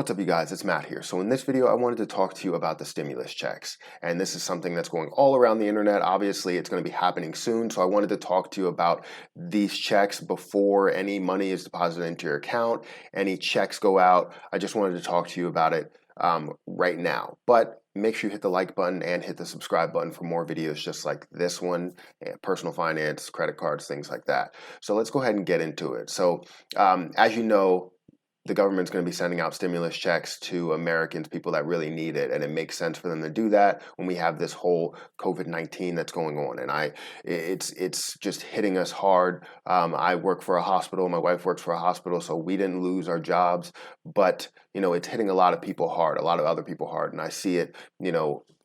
What's up, you guys? It's Matt here. So in this video, I wanted to talk to you about the stimulus checks. And this is something that's going all around the internet. Obviously, it's going to be happening soon. So I wanted to talk to you about these checks before any money is deposited into your account, any checks go out. I just wanted to talk to you about it right now. But make sure you hit the like button and hit the subscribe button for more videos just like this one, personal finance, credit cards, things like that. So let's go ahead and get into it. So as you know, the government's going to be sending out stimulus checks to Americans, people that really need it, and it makes sense for them to do that when we have this whole COVID-19 that's going on. And it's just hitting us hard. I work for a hospital. My wife works for a hospital, so we didn't lose our jobs, but it's hitting a lot of people hard, a lot of other people hard, and I see it,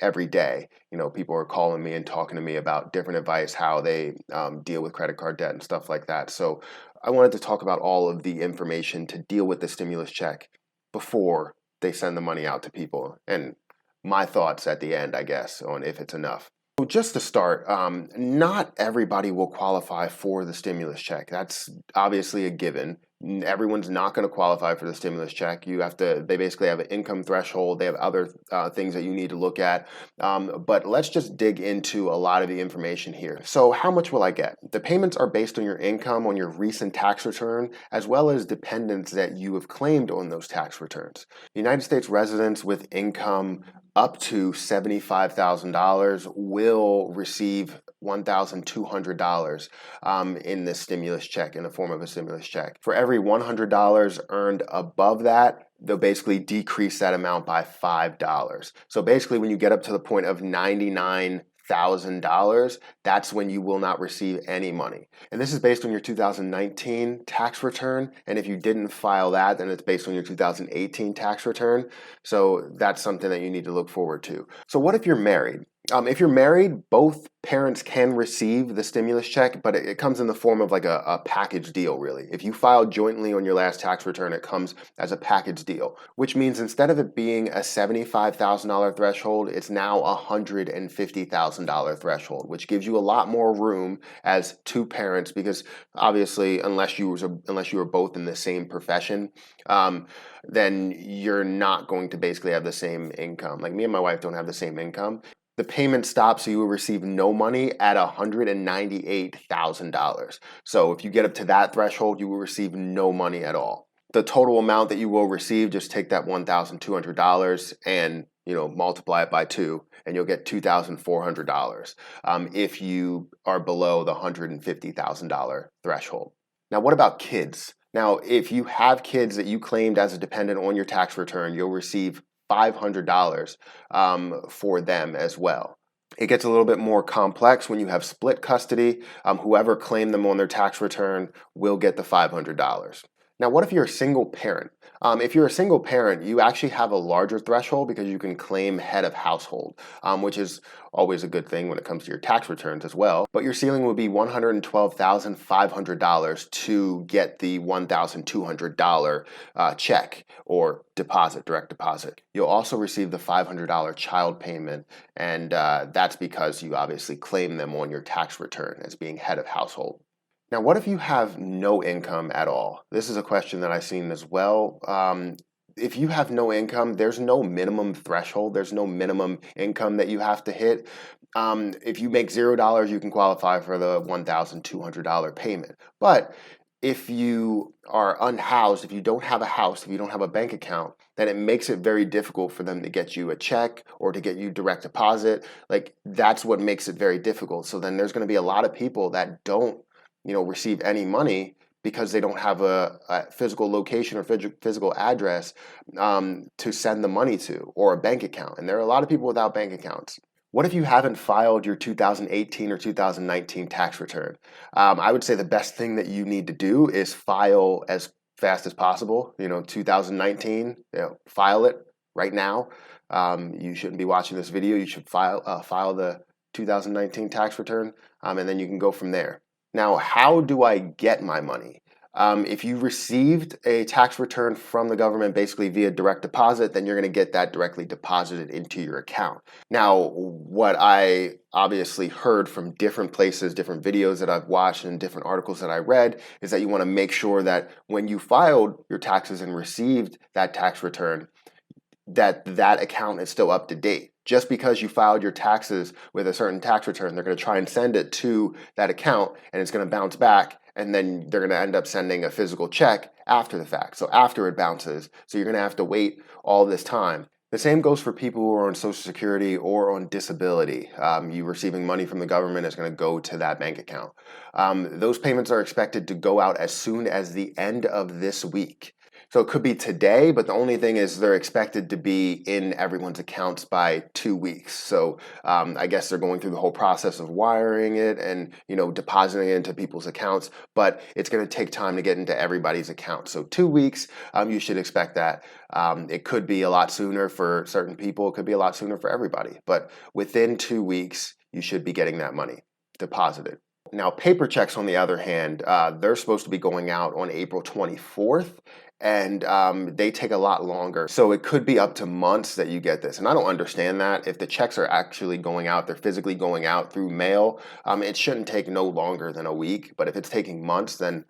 every day. People are calling me and talking to me about different advice, how they deal with credit card debt and stuff like that. So I wanted to talk about all of the information to deal with the stimulus check before they send the money out to people, and my thoughts at the end, I guess, on if it's enough. So just to start, not everybody will qualify for the stimulus check. That's obviously a given. Everyone's not going to qualify for the stimulus check. They basically have an income threshold. They have other things that you need to look at. But let's just dig into a lot of the information here. So how much will I get? The payments are based on your income on your recent tax return, as well as dependents that you have claimed on those tax returns. United States residents with income up to $75,000 will receive $1,200 in the stimulus check, in the form of a stimulus check. For every $100 earned above that, they'll basically decrease that amount by $5. So basically, when you get up to the point of $99,000, that's when you will not receive any money. And this is based on your 2019 tax return. And if you didn't file that, then it's based on your 2018 tax return. So that's something that you need to look forward to. So what if you're married? If you're married, both parents can receive the stimulus check, but it comes in the form of like a package deal, really. If you filed jointly on your last tax return, it comes as a package deal, which means instead of it being a $75,000 threshold, it's now a $150,000 threshold, which gives you a lot more room as two parents, because obviously, unless you were both in the same profession, then you're not going to basically have the same income. Like me and my wife don't have the same income. The payment stops, so you will receive no money at $198,000. So if you get up to that threshold, you will receive no money at all. The total amount that you will receive, just take that $1,200 and multiply it by 2, and you'll get $2,400 if you are below the $150,000 threshold. Now, what about kids? Now, if you have kids that you claimed as a dependent on your tax return, you'll receive $500 for them as well. It gets a little bit more complex when you have split custody. Whoever claimed them on their tax return will get the $500. Now, what if you're a single parent? If you're a single parent, you actually have a larger threshold because you can claim head of household, which is always a good thing when it comes to your tax returns as well. But your ceiling would be $112,500 to get the $1,200 check or deposit, direct deposit. You'll also receive the $500 child payment, and that's because you obviously claim them on your tax return as being head of household. Now, what if you have no income at all? This is a question that I've seen as well. If you have no income, there's no minimum threshold. There's no minimum income that you have to hit. If you make $0, you can qualify for the $1,200 payment. But if you are unhoused, if you don't have a house, if you don't have a bank account, then it makes it very difficult for them to get you a check or to get you direct deposit. Like, that's what makes it very difficult. So then there's going to be a lot of people that don't receive any money because they don't have a physical location or physical address to send the money to, or a bank account. And there are a lot of people without bank accounts. What if you haven't filed your 2018 or 2019 tax return? I would say the best thing that you need to do is file as fast as possible. 2019, file it right now. You shouldn't be watching this video. You should file the 2019 tax return, and then you can go from there. Now, how do I get my money? If you received a tax return from the government basically via direct deposit, then you're going to get that directly deposited into your account. Now, what I obviously heard from different places, different videos that I've watched and different articles that I read is that you want to make sure that when you filed your taxes and received that tax return, that account is still up to date. Just because you filed your taxes with a certain tax return, they're going to try and send it to that account and it's going to bounce back, and then they're going to end up sending a physical check after the fact. So after it bounces, so you're going to have to wait all this time. The same goes for people who are on Social Security or on disability. You receiving money from the government is going to go to that bank account. Those payments are expected to go out as soon as the end of this week. So it could be today, but the only thing is they're expected to be in everyone's accounts by 2 weeks. So I guess they're going through the whole process of wiring it and depositing it into people's accounts, but it's going to take time to get into everybody's account. So 2 weeks, you should expect that. It could be a lot sooner for certain people. It could be a lot sooner for everybody. But within 2 weeks, you should be getting that money deposited. Now, paper checks, on the other hand, they're supposed to be going out on April 24th. And they take a lot longer. So it could be up to months that you get this. And I don't understand that. If the checks are actually going out, they're physically going out through mail, it shouldn't take no longer than a week. But if it's taking months, then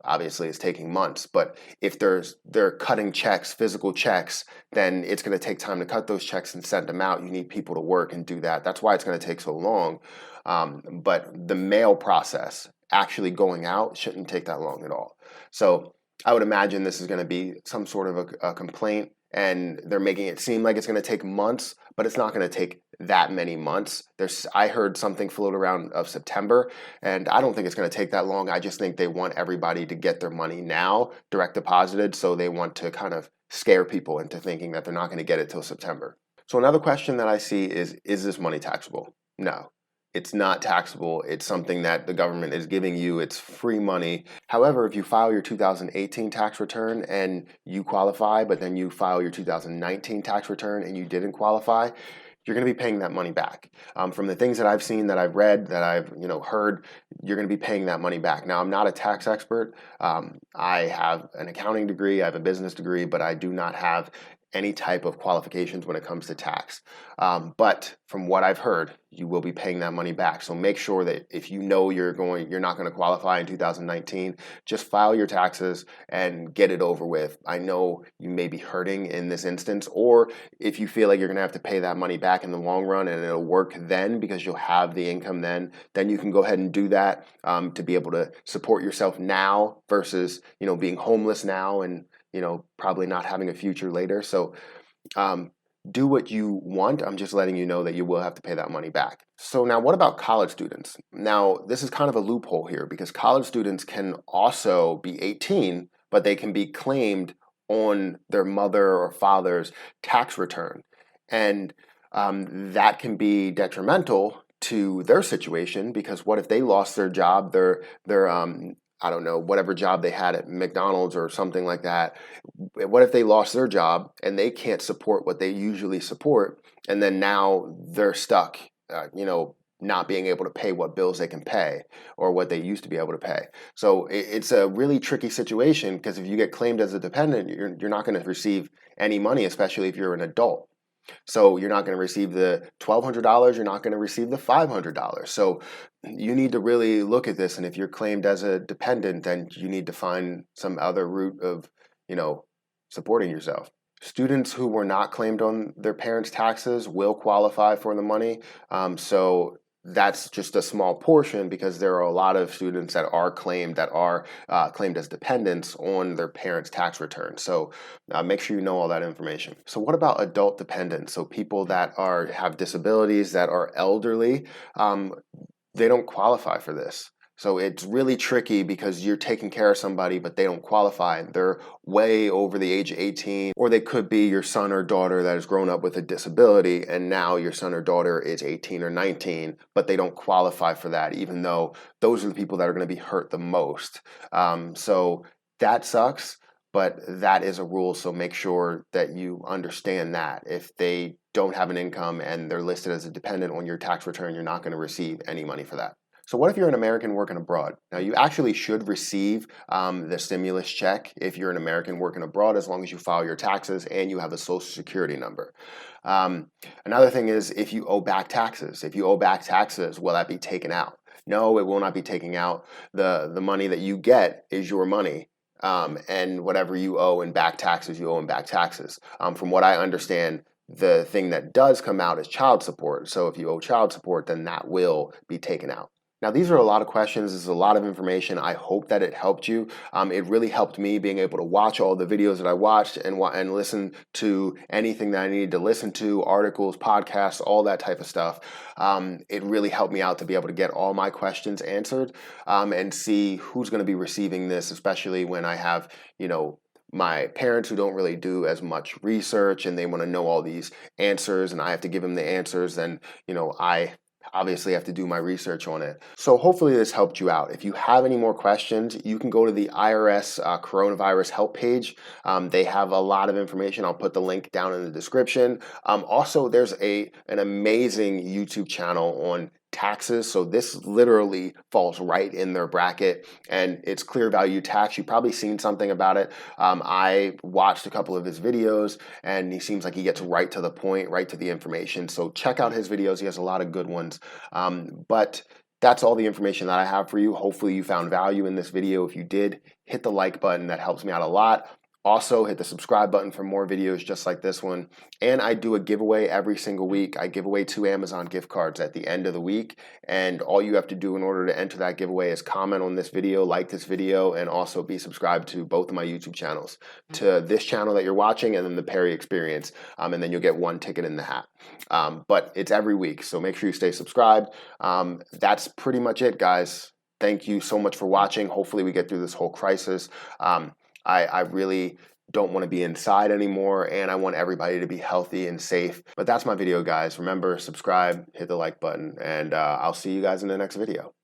obviously it's taking months. But if they're cutting checks, physical checks, then it's going to take time to cut those checks and send them out. You need people to work and do that. That's why it's going to take so long. But the mail process actually going out shouldn't take that long at all. So I would imagine this is going to be some sort of a complaint, and they're making it seem like it's going to take months, but it's not going to take that many months. I heard something float around of September, and I don't think it's going to take that long. I just think they want everybody to get their money now, direct deposited, so they want to kind of scare people into thinking that they're not going to get it till September. So another question that I see is this money taxable? No. It's not taxable. It's something that the government is giving you. It's free money. However, if you file your 2018 tax return and you qualify, but then you file your 2019 tax return and you didn't qualify, you're going to be paying that money back. From the things that I've seen, that I've read, that I've heard, you're going to be paying that money back. Now, I'm not a tax expert. I have an accounting degree. I have a business degree, but I do not have any type of qualifications when it comes to tax. But from what I've heard, you will be paying that money back. So make sure that if you're not going to qualify in 2019, just file your taxes and get it over with. I know you may be hurting in this instance, or if you feel like you're going to have to pay that money back in the long run and it'll work then because you'll have the income then you can go ahead and do that to be able to support yourself now versus, being homeless now and probably not having a future later. So do what you want. I'm just letting you know that you will have to pay that money back. So now what about college students? Now, this is kind of a loophole here because college students can also be 18, but they can be claimed on their mother or father's tax return. And that can be detrimental to their situation because what if they lost their job, their I don't know, whatever job they had at McDonald's or something like that. What if they lost their job and they can't support what they usually support, and then now they're stuck, not being able to pay what bills they can pay or what they used to be able to pay. So it's a really tricky situation because if you get claimed as a dependent, you're not going to receive any money, especially if you're an adult. So you're not going to receive the $1,200, you're not going to receive the $500. So you need to really look at this. And if you're claimed as a dependent, then you need to find some other route of, supporting yourself. Students who were not claimed on their parents' taxes will qualify for the money. So that's just a small portion because there are a lot of students that are claimed as dependents on their parents' tax return. So make sure you know all that information. So what about adult dependents? So people that have disabilities, that are elderly, they don't qualify for this. So it's really tricky because you're taking care of somebody, but they don't qualify. They're way over the age of 18, or they could be your son or daughter that has grown up with a disability, and now your son or daughter is 18 or 19, but they don't qualify for that, even though those are the people that are going to be hurt the most. So that sucks, but that is a rule, so make sure that you understand that. If they don't have an income and they're listed as a dependent on your tax return, you're not going to receive any money for that. So what if you're an American working abroad? Now you actually should receive the stimulus check if you're an American working abroad, as long as you file your taxes and you have a social security number. Another thing is if you owe back taxes. If you owe back taxes, will that be taken out? No, it will not be taken out. The money that you get is your money. And whatever you owe in back taxes, you owe in back taxes. From what I understand, the thing that does come out is child support. So if you owe child support, then that will be taken out. Now, these are a lot of questions. This is a lot of information. I hope that it helped you. It really helped me being able to watch all the videos that I watched and listen to anything that I needed to listen to, articles, podcasts, all that type of stuff. It really helped me out to be able to get all my questions answered and see who's going to be receiving this, especially when I have, my parents who don't really do as much research and they want to know all these answers and I have to give them the answers, and I obviously have to do my research on it. So hopefully this helped you out. If you have any more questions, you can go to the IRS coronavirus help page. They have a lot of information. I'll put the link down in the description. Also, there's an amazing YouTube channel on taxes. So this literally falls right in their bracket, and it's Clear Value Tax. You've probably seen something about it. I watched a couple of his videos and he seems like he gets right to the point, right to the information. So check out his videos. He has a lot of good ones. But that's all the information that I have for you. Hopefully you found value in this video. If you did, hit the like button. That helps me out a lot. Also, hit the subscribe button for more videos just like this one. And I do a giveaway every single week. I give away 2 Amazon gift cards at the end of the week. And all you have to do in order to enter that giveaway is comment on this video, like this video, and also be subscribed to both of my YouTube channels. To this channel that you're watching and then the Perry Experience. And then you'll get 1 ticket in the hat. But it's every week, so make sure you stay subscribed. That's pretty much it, guys. Thank you so much for watching. Hopefully we get through this whole crisis. I really don't want to be inside anymore, and I want everybody to be healthy and safe. But that's my video, guys. Remember, subscribe, hit the like button, and I'll see you guys in the next video.